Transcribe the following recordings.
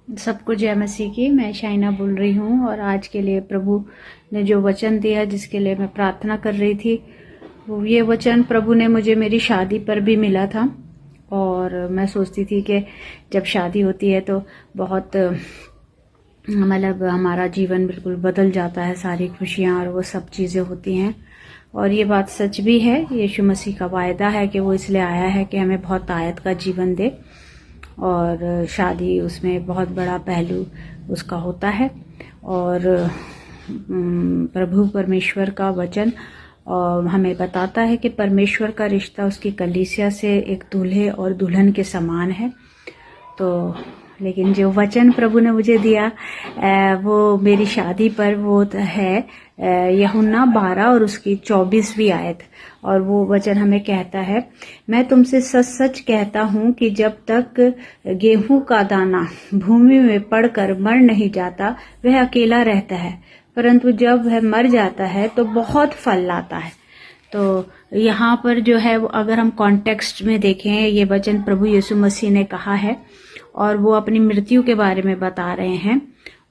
सबको जय मसीह की। मैं शाइना बोल रही हूँ और आज के लिए प्रभु ने जो वचन दिया जिसके लिए मैं प्रार्थना कर रही थी, वो ये वचन प्रभु ने मुझे मेरी शादी पर भी मिला था। और मैं सोचती थी कि जब शादी होती है तो बहुत मतलब हमारा जीवन बिल्कुल बदल जाता है, सारी खुशियाँ और वो सब चीज़ें होती हैं। और ये बात सच भी है, यीशु मसीह का वायदा है कि वो इसलिए आया है कि हमें बहुत आयत का जीवन दे, और शादी उसमें बहुत बड़ा पहलू उसका होता है। और प्रभु परमेश्वर का वचन हमें बताता है कि परमेश्वर का रिश्ता उसकी कलीसिया से एक दूल्हे और दुल्हन के समान है। तो लेकिन जो वचन प्रभु ने मुझे दिया वो मेरी शादी पर वो है यूहन्ना 12 और उसकी 24वीं आयत। और वो वचन हमें कहता है, मैं तुमसे सच सच कहता हूँ कि जब तक गेहूं का दाना भूमि में पड़कर मर नहीं जाता वह अकेला रहता है, परंतु जब वह मर जाता है तो बहुत फल लाता है। तो यहाँ पर जो है अगर हम कॉन्टेक्स्ट में देखें, ये वचन प्रभु यीशु मसीह ने कहा है और वो अपनी मृत्यु के बारे में बता रहे हैं।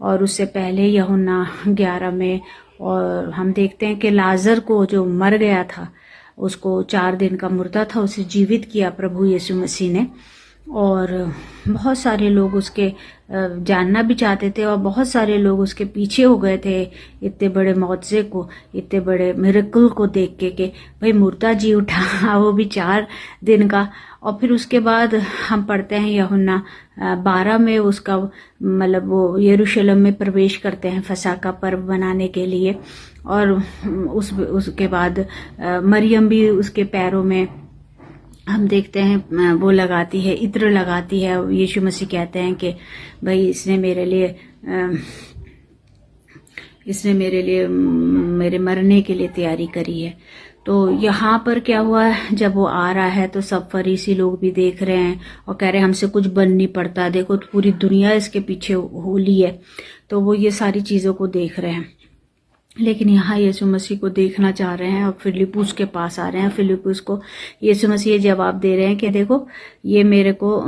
और उससे पहले यूहन्ना 11 में और हम देखते हैं कि लाजर को जो मर गया था, उसको 4 दिन का मुर्दा था, उसे जीवित किया प्रभु यीशु मसीह ने। और बहुत सारे लोग उसके जानना भी चाहते थे और बहुत सारे लोग उसके पीछे हो गए थे इतने बड़े मौजज़े को, इतने बड़े मिरेकल को देख के कि भाई मुर्दा जी उठा, वो भी 4 दिन का। और फिर उसके बाद हम पढ़ते हैं यूहन्ना 12 में उसका मतलब वो यरूशलेम में प्रवेश करते हैं फसह का पर्व मनाने के लिए। और उसके बाद मरियम भी उसके पैरों में हम देखते हैं वो लगाती है, इत्र लगाती है। यीशु मसीह कहते हैं कि भाई इसने मेरे लिए मेरे मरने के लिए तैयारी करी है। तो यहाँ पर क्या हुआ है, जब वो आ रहा है तो सब फरीसी लोग भी देख रहे हैं और कह रहे हैं हमसे कुछ बन नहीं पड़ता, देखो तो पूरी दुनिया इसके पीछे होली है। तो वो ये सारी चीज़ों को देख रहे हैं, लेकिन यहाँ यीशु मसीह को देखना चाह रहे हैं और फिलिप्पुस के पास आ रहे हैं। फिलिप्पुस को यीशु मसीह ये जवाब दे रहे हैं कि देखो ये मेरे को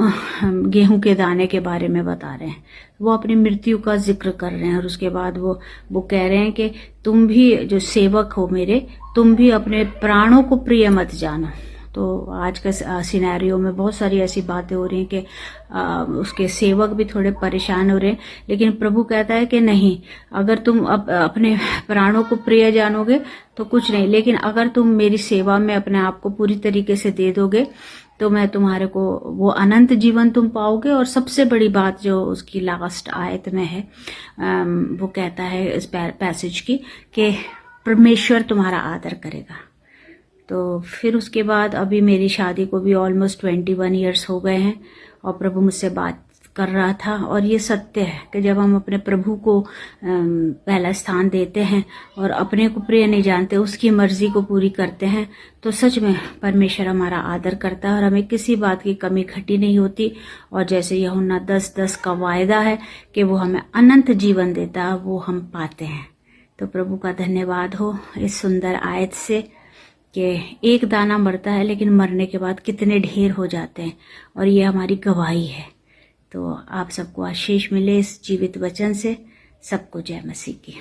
गेहूं के दाने के बारे में बता रहे हैं, वो अपनी मृत्यु का जिक्र कर रहे हैं। और उसके बाद वो कह रहे हैं कि तुम भी जो सेवक हो मेरे, तुम भी अपने प्राणों को प्रिय मत जानो। तो आज का सिनेरियो में बहुत सारी ऐसी बातें हो रही हैं कि उसके सेवक भी थोड़े परेशान हो रहे हैं। लेकिन प्रभु कहता है कि नहीं, अगर तुम अपने प्राणों को प्रिय जानोगे तो कुछ नहीं, लेकिन अगर तुम मेरी सेवा में अपने आप को पूरी तरीके से दे दोगे तो मैं तुम्हारे को वो अनंत जीवन तुम पाओगे। और सबसे बड़ी बात जो उसकी लास्ट आयत में है, वो कहता है इस पैसेज की कि परमेश्वर तुम्हारा आदर करेगा। तो फिर उसके बाद अभी मेरी शादी को भी ऑलमोस्ट 21 ईयर्स हो गए हैं और प्रभु मुझसे बात कर रहा था। और ये सत्य है कि जब हम अपने प्रभु को पहला स्थान देते हैं और अपने को प्रिय नहीं जानते, उसकी मर्जी को पूरी करते हैं, तो सच में परमेश्वर हमारा आदर करता है और हमें किसी बात की कमी घटी नहीं होती। और जैसे यूहन्ना 10:10 का वायदा है कि वो हमें अनंत जीवन देता है, वो हम पाते हैं। तो प्रभु का धन्यवाद हो इस सुंदर आयत से कि एक दाना मरता है लेकिन मरने के बाद कितने ढेर हो जाते हैं, और ये हमारी गवाही है। तो आप सबको आशीष मिले इस जीवित वचन से। सबको जय मसीह की।